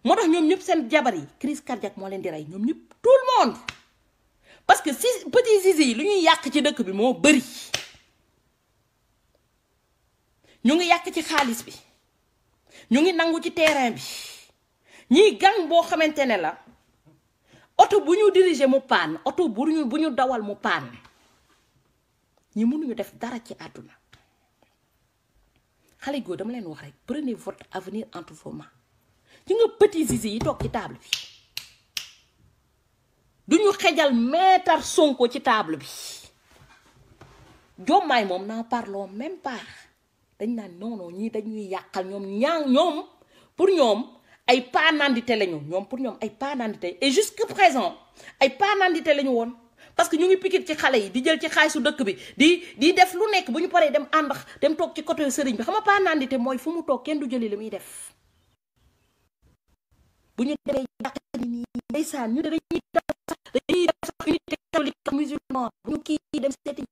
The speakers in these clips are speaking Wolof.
moo tax ñoom ñëpp seen jabar yi crise cardiaque moo leen di rey ñoom ñëpp tout le monde parce que si petit zizi yi lu ñuy yàq ci dëkk bi moo bëri ñu ngi yàq ci xaalis bi ñu ngi nangu ci terrain bi ñiy gang boo xamante ne la oto bu ñu diriger mu paan oto bu ñu dawal mu paan ñi mënuñu def dara ci àdduna xale góor dama leen wax rek prenez votre avenir entre vos mains ci nga petit zizi yi toog ci table bi duñu xejal meetar Sonko ci table bi Diomaye moom n'en parlons même pas dañ naan non ñii dañuy yàqal ñoom pour ñoom ay panandité lañu ñoom pour ñoom ay panandité et jusque présent ay panandité lañu woon parce que ñu ngi pikit ci xale yi di jël ci xaalisu dëkk bi di def lu nekk bu ñu paree dem àndax dem toog ci côté sëriñ bi xam nga panandité mooy fu mu toog kenn du jëli li muy def bu ñu demee yàq ni ndeysaan ñu dañuy def unité catholique musulman bu ñu kii dem seeti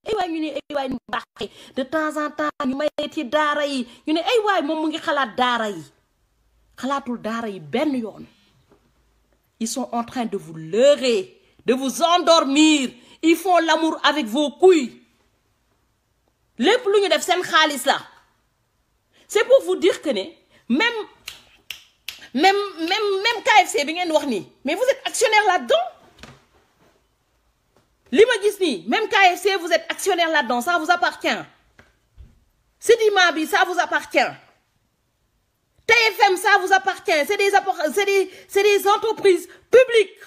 ay waay ñu ne ay waay ñu baaxee de temps en temps ñu mayee ci daara yi ñu ne ay waay moom mu ngi xalaat daara yi xalaatul daara yi benn yoon ils sont en train de vous leurrer de vous endormir ils font l'amour avec vos couilles lépp lu ñu def seen xaalis la c'est pour vous dire que ne même KFC bi ngeen wax nii mais vous êtes actionnaire là-dedans li ma gis nii même KFC vous êtes actionnaire là-dedans ça vous appartient Sedima bi ça vous appartient TFM ça vous appartient c'est des entreprises publiques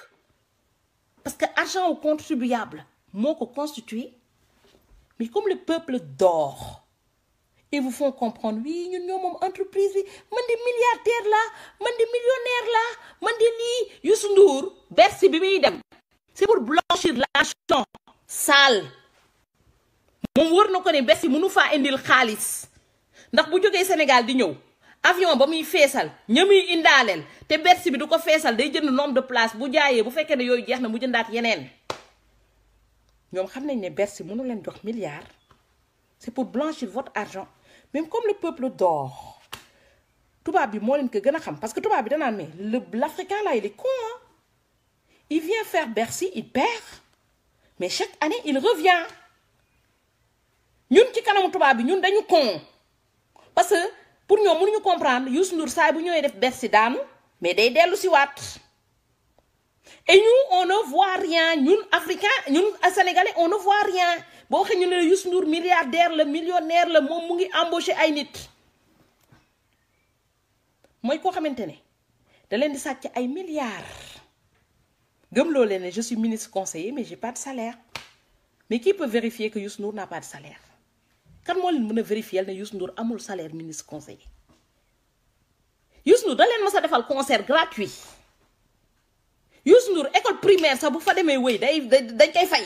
parce que argent au contribuable moo ko constitué mais comme le peuple dort ils vous font comprendre oui ñun ñoo moom entreprise bi man di milliardaire la man di millionnaire la man di lii Youssou Ndour Bercy bi muy dem c'est pour blanchir l'argent sale moom wër na ko ne Bercy mënu faa indil xaalis ndax bu jógee Sénégal di ñëw avion ba muy feesal ña muy indaaleel te Bercy bi du ko feesal day jënd nombre de place bu jaayee bu fekkee ne yooyu jeex na mu jëndaat yeneen ñoom xam nañ ne Bercy mënu leen jox milliard c'est pour blanchir votre argent même comme le peuple dort tubaab bi moo leen ko gën a xam parce que tubaab bi danaan mais l'Africain là il est con hein il vient faire Bercy il perd mais chaque année il revient ñun ci kanamu tubaab bi ñun dañu con parce que pour ñoom mënuñu comprendre Youssou Ndour saa bu ñëwee def Bercy daanu mais day dellu si waat et nous on ne voit rien ñun africain ñun sénégalais on ne voit rien boo waxee ñu ne Youssou Ndour milliardaire la millionnaire la moom mu ngi embauché ay nit mooy koo xamante ne da leen di sàcc ay milliards gëmloo leen ne je suis ministre conseiller mais j'ai pas de salaire mais qui peut vérifier que Youssou Ndour n'a pas de salaire kan moo leen mën a vérifier ne Youssou Ndour amul salaire ministre conseiller Youssou Ndour da leen mës a defal concert gratuit Youssou Ndour école primaire sax bu fa demee wéy dañ koy fay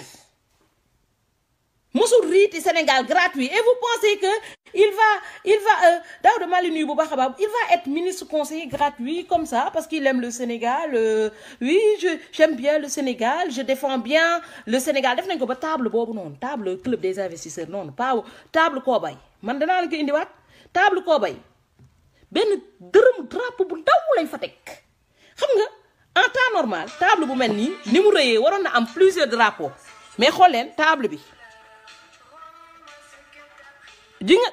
mosul riiti Sénégal gratuit et vous pensez que il va Daouda Mali nuyu bu baax a baax il va être ministre conseiller gratuit comme ça parce qu'il aime le Sénégal oui j'aime bien le Sénégal je défends bien le Sénégal def nañ ko ba table boobu noonu table club des investisseurs noonu pas table Koobay man danaa la ko indiwaat table Koobay benn dërëm drapeau bu ndaw lañ fa teg xam nga en temps normal table bu mel nii ni mu rëyee waroon na am plusieurs drapeaux mais xool leen table bi ji nga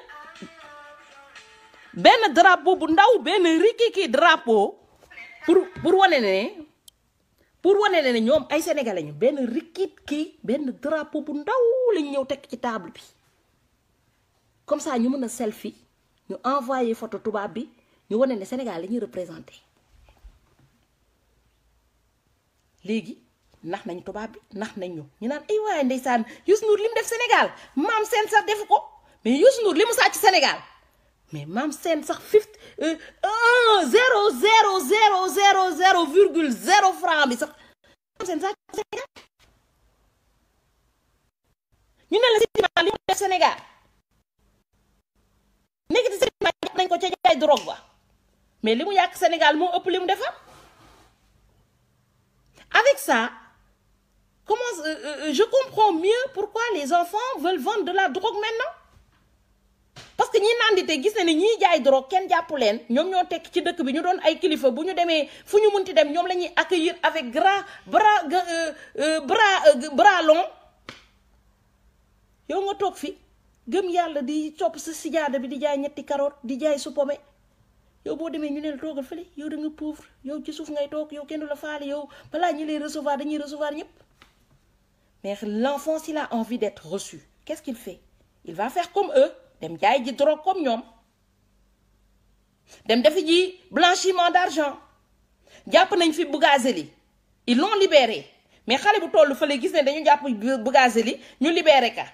benn drapeau bu ndaw benn rikiki drapeau pour wane ne ñoom ay sénégalais ñu benn rikiki benn drapeau bu ndaw lañ ñëw teg ci table bi comme ça ñu mën a selfie ñu envoyé photo tubaab bi ñu wane ne Sénégal la ñuy représenté léegi nax nañ tubaab bi nax nañ ñu naan ay waaye ndeysaan Youssou Ndour li mu def Sénégal maam seen sax defu ko mais Youssou Ndour li mu sàcc Sénégal mais maam seen sax 0,0 franc bi sax maam seen sàcc Sénégal ñu ne la Sedima li mu def Sénégal nekk ci Sedima jàpp nañ ko ca jaay drogue ba mais li mu yàq Sénégal moo ëpp li mu defar avec ça je comprends mieux pourquoi les enfants veulent vendre de la drogue maintenant parce parce que ñi nandité gis na ni ñi jaay drogue kenn jàpp leen ñoom ñoo tekk ci dëkk bi ñu doon ay kilifa bu ñu demee fu ñu munti dem ñoom la ñuy accueillir avec bras long yow nga toog fi gëm yàlla di topp sa sijaada bi di jaay ñetti carotte di jaay supome yow boo demee ñu ne la toogal fële yow da nga pauvre yow ci suuf ngay toog yow kenn du la faale yow balaa ñi lay recevoir dañuy recevoir ñëpp. Mais l'enfant s'il a envie d'être reçu qu'est-ce qu'il fait? Il va faire comme eux dem jaay ji drogue comme ñoom dem defi ji blanchiment d'argent jàpp nañ fi Bougazelli ils l'ont libéré mais xale bu tollu fële gis ne dañu jàpp Bougazelli ñu libéré ka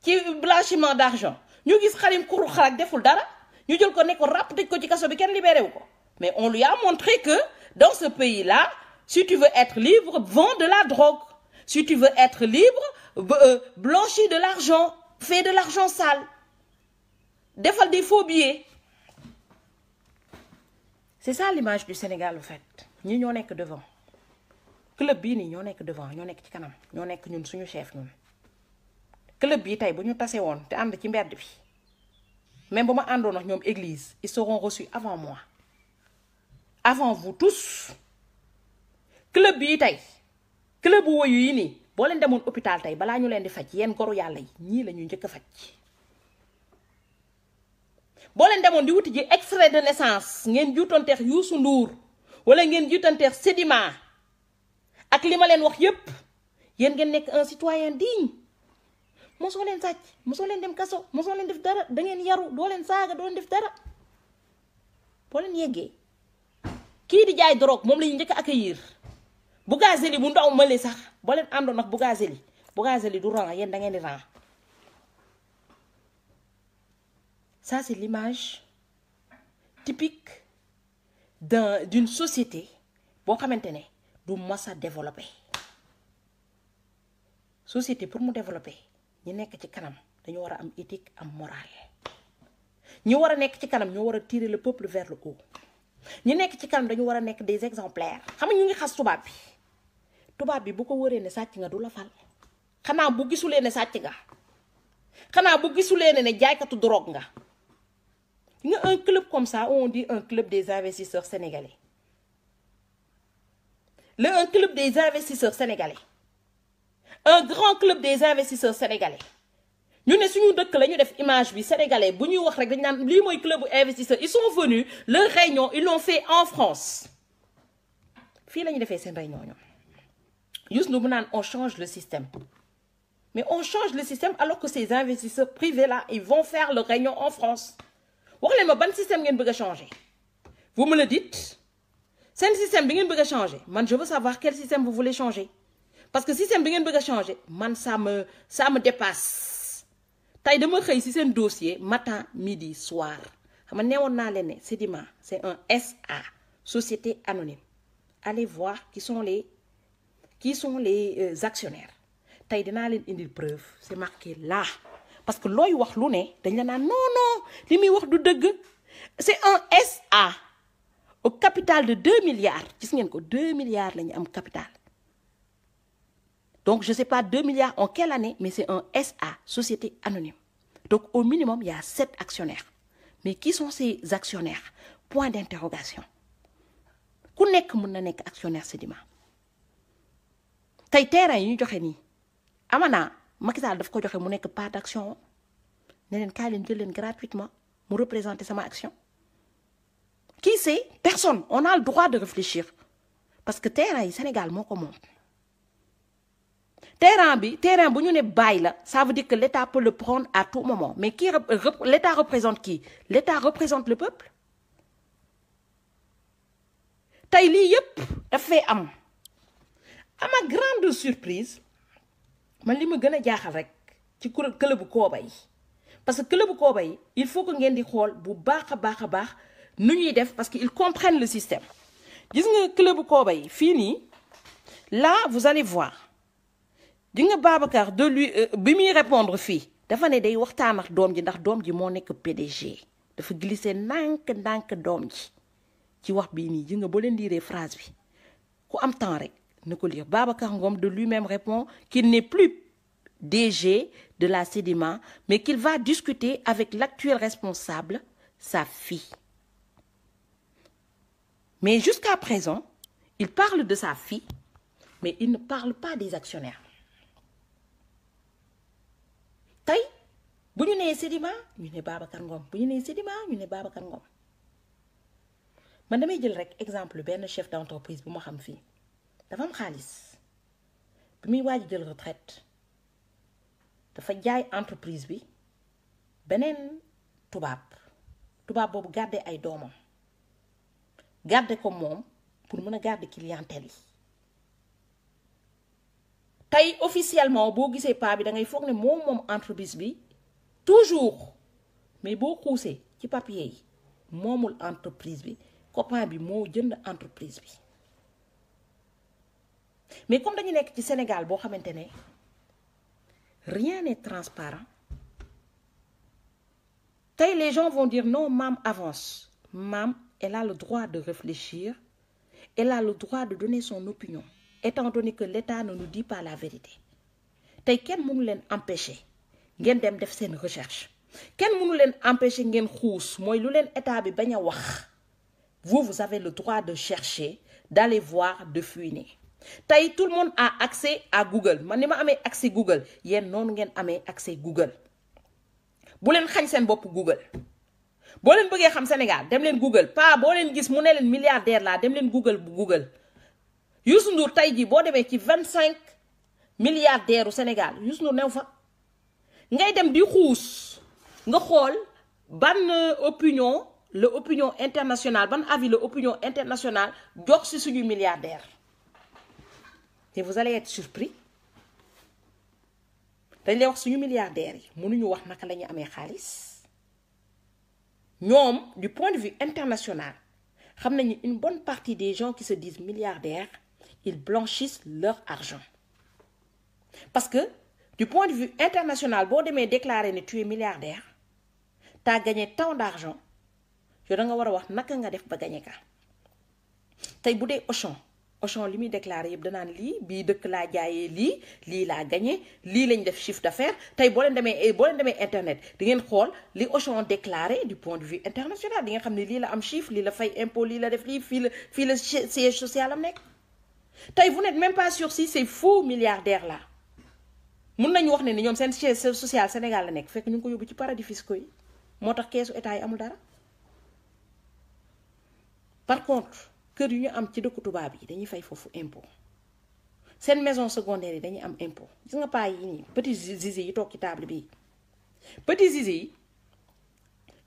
ci blanchiment d'argent ñu gis Karim Xrum Xax deful dara ñu jël ko ne ko ràpp tëj ko ci kaso bi kenn libéré wu ko mais on lui a montré que dans ce pays-là si tu veux être libre vends de la drogue si tu veux être libre blanchis de l'argent fais de l'argent sale defal des faux billets. C'est ça l'image du Sénégal en fait ñi ñoo nekk devant club bii nii ñoo nekk devant ñoo nekk ci kanam ñoo nekk ñun suñu chef ñun club bii tey bu ñu tase woon te ànd ci mbedd bi même bu ma àndoon ak ñoom église ils seront reçus avant moi avant vous tous club bii tey club bu woyu yi nii boo leen demoon hôpital tey balaa ñu leen di faj yéen goru yàlla yi ñii la ñuy njëkk a faj boo leen demoon di wuti ji extrait de naissance ngeen juutanteex Youssou Ndour wala ngeen juutanteex Sedima ak li ma leen wax yépp yéen ngeen nekk un citoyen digne mosoo leen sàcc mosoo leen dem kaso mosoo leen def dara da ngeen yaru doo leen saaga doo leen def dara boo leen yeggee kii di jaay drogue moom la ñu njëkk a accueillir Bougazelli bu ndaw male sax boo leen àndoon ak Bougazelli du rang yéen da ngeen di rang. Ça c'est l'image typique d'une société boo xamante ne du mos a développé société pour mu développer ñi nekk ci kanam dañu war a am éthique am morale ñi war a nekk ci kanam ñoo war a tirer le peuple vers le haut ñi nekk ci kanam dañu war a nekk des exemplaires xam nga ñu ngi xas tubaab bi bu ko wëree ne sàcc nga du la fal xanaa bu gisulee ne sàcc nga xanaa bu gisulee ne jaaykatu drogue nga. Un club comme ça, on dit un club des investisseurs sénégalais. Un club des investisseurs sénégalais. Un grand club des investisseurs sénégalais. Nous ne sommes pas def image bi sénégalais. Si nous avons un club d'investisseurs, ils sont venus, leur réunion, ils l'ont fait en France. Fii la ñu fait cette réunion. Juste nous on change le système. Mais on change le système alors que ces investisseurs privés-là, ils vont faire leur réunion en France. Wax leen ma ban système ngeen bëgg a changer vous me le dites seen système bi ngeen bëgg a changer man je veux savoir quel système vous voulez changer parce que système bi ngeen bëgg a changer man ça me dépasse tey dama xëy ci seen dossier matin midi soir xam nga neewoon naa leen ne Sedima c'est un SA société anonyme allez voir qui sont les actionnaires tey dinaa leen indil preuve c'est marqué là. Parce que looy wax lu ne dañ la naan non li muy wax du dëgg c'est un SA au capital de 2 milliards gis ngeen ko 2 milliards la ñu am capital donc je sais pas 2 milliards en quelle année mais c'est un SA société anonyme donc au minimum il y a 7 actionnaires mais qui sont ces actionnaires point d'interrogation ku nekk mën na nekk actionnaire Sedima tey terrain yi ñu joxe nii amana Macky Sall daf ko joxe mu nekk part d'action ne leen kaay leen jël leen gratuitement mu représenter sama action qui c'est personne on a le droit de réfléchir parce que terrain yi Sénégal moo ko moom terrain bu ñu ne bàyyi la ça veut dire que l'État peut le prendre à tout moment mais l'État représente qui l'État représente le peuple tey lii yépp dafay am à ma grande surprise man li ma gën a jaaxal rek ci club bu Kooba yi parce que club bu Kooba yi il faut que ngeen di xool bu baax a baax nu ñuy def parce que ils comprennent le système gis nga club bu Kooba yi fii nii là vous allez voir di nga Babacar de lui bi muy répondre fii dafa ne day waxtaan ak doom ji ndax doom ji moo nekk PDG dafa glisser ndànk doom ji ci wax bii nii ji nga boo leen liiree phrase bi ku am temps rek ne ko lire Babacar Ngom de lui-même répond qu'il n'est plus DG de la Sedima, mais qu'il va discuter avec l'actuel responsable, sa fille. Mais jusqu'à présent, il parle de sa fille, mais il ne parle pas des actionnaires. Tay, bu ñu nee Sedima ñu ne Babacar Ngom bu ñu nee Sedima ñu ne Babacar Ngom man damay jël rek exemple benn chef d'entreprise bu ma xam fii dafa am xaalis bi muy waaj jël retraite dafa jaay entreprise bi beneen tubaab boobu garder ay doomam garder ko moom pour mën a garder clientèle yi tey officiellement boo gisee paa bi da ngay foog ne moom entreprise bi toujours mais boo xuusee ci papier yi moomul entreprise bi copain bi moo jënd entreprise bi mais comme dañu nekk ci Sénégal boo xamante ne rien n'est transparent tey les gens vont dire non maam avance maam elle a le droit de réfléchir elle a le droit de donner son opinion étant donné que l'État ne nous dit pas la vérité tey kenn mënu leen empêcher ngeen dem def seen recherche kenn mënu leen empêcher ngeen xuus mooy lu leen état bi bañ a wax vous avez le droit de chercher d'aller voir de fouiner tey tout le monde a accès à Google man ni ma amee accès Google yéen noonu ngeen amee accès Google bu leen xañ seen bopp Google boo leen bëggee xam Sénégal dem leen Google pas boo leen gis mu ne leen milliardaire laa dem leen Google bu Google Youssou Ndour tey jii boo demee ci 25 milliardaires u Sénégal Youssou Ndour new fa ngay dem di xuus nga xool ban opinion l'opinion internationale ban avis l'opinion internationale jox ci suñu milliardaire et vous allez être surpris dañ lay wax suñu milliardaires yi mënuñu wax naka la ñu amee xaalis ñoom du point de vue international xam nañu une bonne partie des gens qui se disent milliardaires ils blanchissent leur argent parce que du point de vue international boo demee déclarer ne tu es milliardaire t'as gagné tant d'argent yow da nga war a wax naka nga def ba gagné ka tey bu dee Auchan li muy déclaré yëpp danaan lii bii dëkk laa jaayee lii laa gagné lii lañ def chiffre d'affaires tey boo leen demee internet di ngeen xool li Auchan déclaré du point de vue international di ngeen xam ne lii la am chiffre lii la fay impôt lii la def lii fii la siège social am nekk tey vous n'êtes même pas sûr si ces faux milliardaires là mun nañu wax ne ni ñoom seen siège social Sénégal la nekk fekk ñu ngi ko yóbbu ci paradis fiscaux yi moo tax keesu état yi amul dara par contre kër yu ñu am ci dëkku tubaab yi dañuy fay foofu impôt seen maison secondaire yi dañuy am impôt gis nga paa yi nii petit zizi yi toog ci table bii petit zizi yi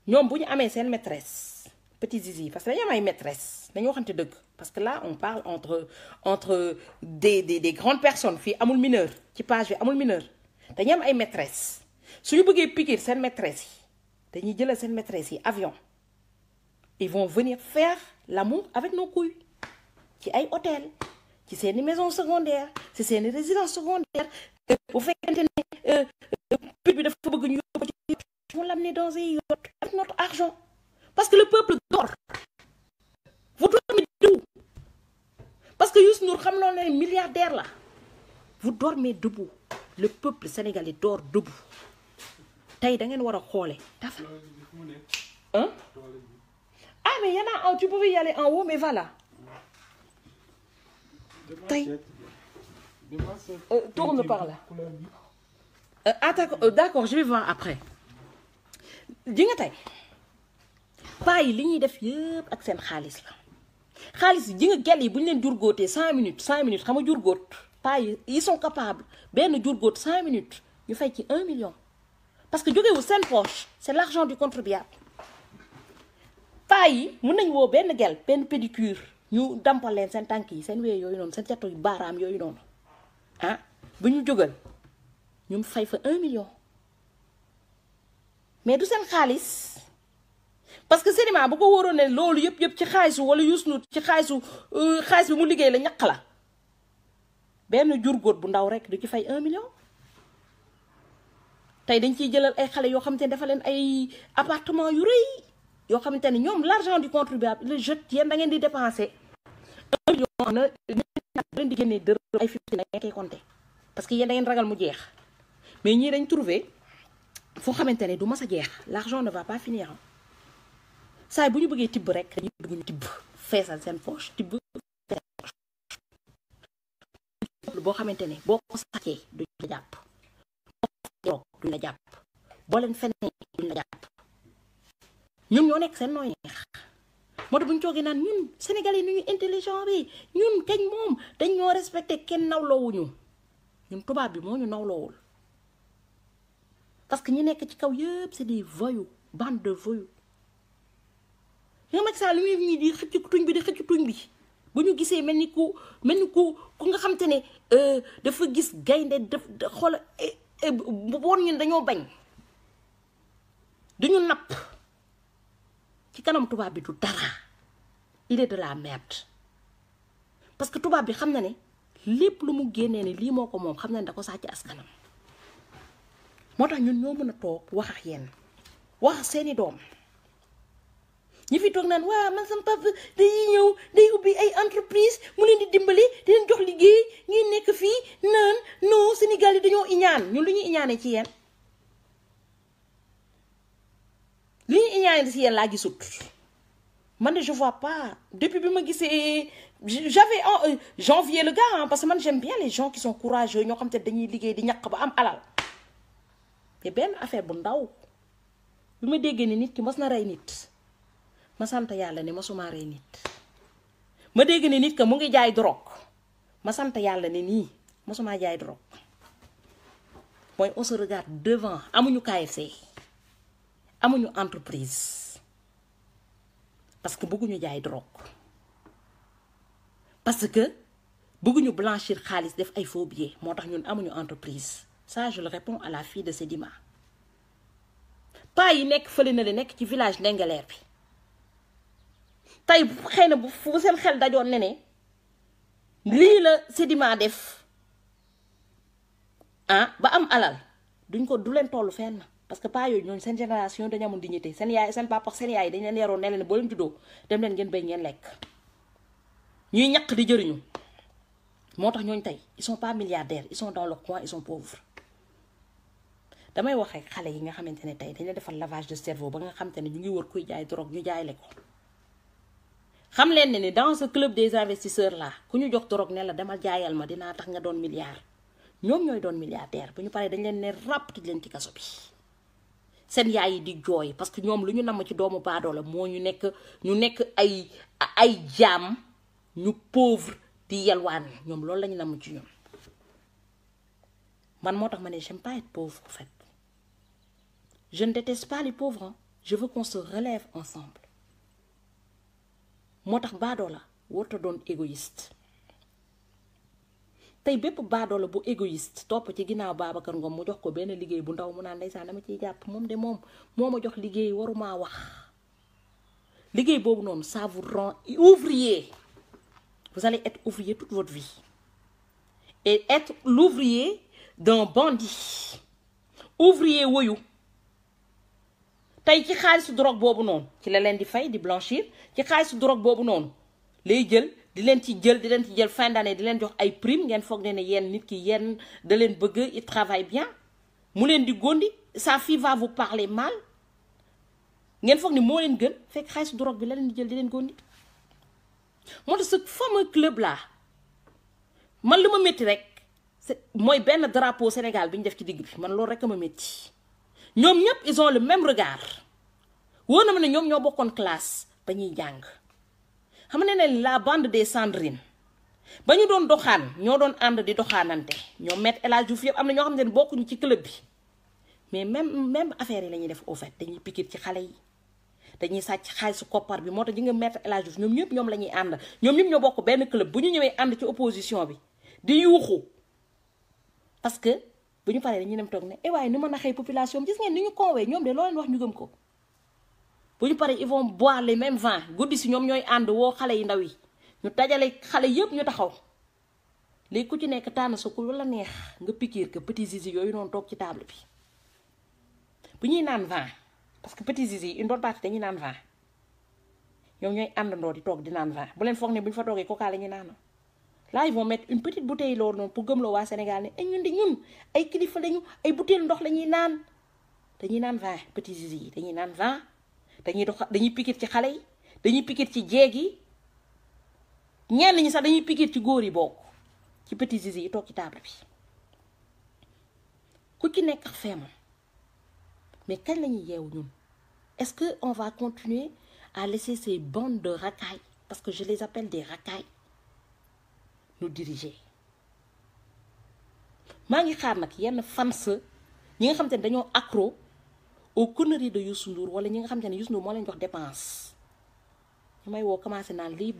ñoom bu ñu amee seen maîtresse petit zizi yi parce que dañu am ay maîtresse dañu waxante dëgg parce que là on parle entre des grandes personnes fii amul mineur ci page bi amul mineur dañu am ay maîtresse suñu bëggee piquer seen maîtresse yi dañuy jëlal seen maîtresse yi avion ils vont venir faire l'amour avec nos couilles ci ay hôtel ci seeni maison secondaire ci seeni résidence secondaire bu fekkente ne pute bi dafa bëgg ñu yóbbu ci ils vont l'amener dans un yacht avec notre argent parce que le peuple dort vous dormez debout parce que Youssou Ndour xam noonu ne milliardaire la vous dormez debout le peuple sénégalais dort debout tey da ngeen war a xoole dafa hein ah mais y en a un tu pouvais y aller en haut mais voilà tey tourne par là d'accord je vais voir après di nga tey paa yi li ñuy def yëpp ak seen xaalis la xaalis yi ji nga gel yi bu ñu leen jurgóotee 5 minutes xam nga jurgóot paa yi ils sont capables benn jurgóot 5 minutes ñu fay ci 1 million parce que jógewul seen poche c'est l'argent du contribuable paa yi mën nañ woo benn gel benn pédicure ñu dampal leen seen tànk yi seen wee yooyu noonu seen catu baaraam yooyu noonu ah bu ñu jógal ñu fay fa 1 million mais du seen xaalis parce que Sedima bu ko wóoroon ne loolu yëpp ci xaalisu wala Youssou Ndour ci xaalis bi mu liggéey la ñaq la benn jurgóot bu ndaw rek du ci fay 1 million tey dañ ciy jëlal ay xale yoo xamante ne dafa leen ay appartement yu rëy yoo xamante ne ñoom l'argent du contribuable le jette yéen da ngeen di dépenser 1 million na leen di génnee dërëm ay fifty na ngeen koy compter parce que yéen da ngeen ragal mu jeex mais ñii dañ trouvé foo xamante ne du mas a jeex l'argent ne va pas finir saa bu ñu bëggee tibb rek dañuy dugg ñu tibb feesal seen poche tibb boo xamante ne boo ko sàccee duñ la jàpp duñ la jàpp boo leen fenee duñ la jàpp ñun ñoo nekk seen nooy neex moo tax bu ñu toogee naan ñun Sénégalais yi nu ñu intelligent bi ñun kañ moom dañ ñoo respecté kenn nawloowuñu ñun tubaab bi moo ñu nawloowul parce que ñi nekk ci kaw yëpp c'est des voyous bande de voyous nga Macky Sall lu muy ñii di xëcc tuñ bi di xëcc tuñ bi bu ñu gisee mel ni ku nga xam te ne dafa gis gaynde daf xool bu boon ñun dañoo bañ duñu napp ci kanam tubaab bi du dara il est de la merde parce que tubaab bi xam na ne lépp lu mu génnee ne lii moo ko moom xam na ne da ko sàcc askanam moo tax ñun ñoo mën a toog wax ak yéen wax ak seeni doom ñi fi toog naan waa man sama papa dañuy ñëw day ubbi ay entreprise mu leen di dimbali di leen jox liggéey ngeen nekk fii naan non Sénégal yi dañoo iñaan ñun lu ñuy iñaane ci yéen li ñuy iñaane ci yéen laa gisut man de je vois pas depuis bi ma gisee j'avais j'enviais le gars hein, parce que man j'aime bien les gens qui sont courageux ñoo xam te dañuy liggéey di ñàkk ba am alal mais benn affaire bu ndaw bi ma déggee ni nit ki mos na rey nit ma sant yàlla ne mosuma rey nit ma dégg ne nit ka mu ngi jaay drogue ma sant yàlla ne nii mosuma jaay drogue mooy on se regarde devant amuñu KFC amuñu entreprise parce que bëgguñu jaay drogue parce que bëgguñu blanchir xaalis def ay faux billets moo tax ñun amuñu entreprise ça je le réponds à la fille de Sedima pas yi nekk fële na le nekk ci village Ndengeleer bi tey xëy na bu seen xel dajoon ne lii la Sedima def ba am alal duñ ko du leen tollu fenn parce que pas yooyu ñooñu seen génération dañu amoon dignité seen yaay seen papa seen yaay dañ leen yaroon ne leen boo leen juddoo dem leen ngeen béy ngeen lekk ñuy ñaq di jëriñu moo tax ñooñu tey ils sont pas milliardaires ils sont dans le coin ils sont pauvres damay wax ak xale yi nga xamante ne tey dañ la defal lavage de cerveau ba nga xamante ne ñu ngi wër kuy jaay drogue ñu jaay le ko xam leen ne dans ce club des investisseurs là ku ñu jox drogue ne la demal jaayal ma dinaa tax nga doon milliard ñoom ñooy doon milliardaire bu ñu paree dañ leen ne ràpp tëj leen ci kaso bi seen yaay yi di jooy parce que ñoom lu ñu namm ci doomu baadoo la moo ñu nekk ay jaam ñu pauvre di yelwaan ñoom loolu lañu namm ci ñoom man moo tax ma ne j'aime pas être pauvre en fait je ne déteste pas les pauvres hein. Je veux qu'on se relève ensemble moo tax baadoo la warta doon égoïste tey bépp baadoo la bu égoïste topp ci ginnaaw Babacar Ngom mu jox ko benn liggéey bu ndaw mu naan ndeysaan dama ciy jàpp moom de moom moo ma jox liggéey waruma wax liggéey boobu noonu ça vous rend ouvrier vous allez être ouvrier toute votre vie et être l'ouvrier d'un bandit ouvrier woyu tey ci xaalisu drogue boobu noonu ci la leen di fay di blanchir ci xaalisu drogue boobu noonu lay jël di leen ci jël fin d'année di leen jox ay prime ngeen foog ne yéen nit ki yéen da leen bëgg il travaille bien mu leen di gondi sa fille va vous parler mal ngeen foog ni moo leen gën fekk xaalisu drogue bi la leen di jël di leen gondi moo tax ce fameux club là man lu ma métti rek mooy benn drapeau Sénégal bi ñu def ci digg bi man loolu rek a ma métti ñoom ñëpp ils ont le même regard wóor na ma ne ñoom ñoo bokkoon classe ba ñuy jàng xam ne la bande des Sandrine ba ñu doon doxaan ñoo doon ànd di doxaanante ñoom Maître El Hadji Diouf yëpp am na ñoo xam ne bokkuñu ci club bi mais même affaire yi la ñuy def au fait dañuy piquer ci xale yi dañuy sàcc xaalisu koppar bi moo tax ji nga Maître El Hadji Diouf ñoom ñëpp ñoom la ñuy ànd ñoom ñëpp ñoo bokk benn club bu ñu ñëwee ànd ci opposition bi di yuuxu parce que bu ñu paree dañuy dem toog ne waaye ni ma naxee population bi gis ngeen ni ñu conwee ñoom de loo leen wax ñu gëm ko bu ñu paree ils vont boire les mêmes vins guddi si ñoom ñooy ànd woo xale yi ndaw yi ñu dajale xale yëpp ñu taxaw léegi ku ci nekk tànn sa ku la neex nga pikiir que petit zizi yooyu noonu toog ci table bi bu ñuy naan vin parce que petit zizi une bonne partie dañuy naan vin ñoom ñooy àndandoo di toog di naan vin bu leen foog ne bu ñu fa toogee coca la ñuy naan là ils vont mettre une petite bouteille loolu noonu pour gëmloo waa Sénégal ne ay ñun di ñun ay kilifa lañu ay bouteille ndox la ñuy naan dañuy naan vin petit zizi yi dañuy naan vin dañuy piquer ci xale yi dañuy piquer ci jeeg yi ñenn ñi sax dañuy piquer ci góor yi bokk ci petit zizi yi toog ci table bi ku ci nekk ak feemam mais kañ la ñuy yeewu ñun est-ce que on va continuer à laisser ces bandes de racailles parce que je les appelle des racailles nous diriger maa ngi xaar nag yenn fans ñi nga xam te ne dañoo accro aux conneries de Youssou Ndour wala ñi nga xam te ne Youssou Ndour moo leen jox dépense ñu may woo commencé naan lii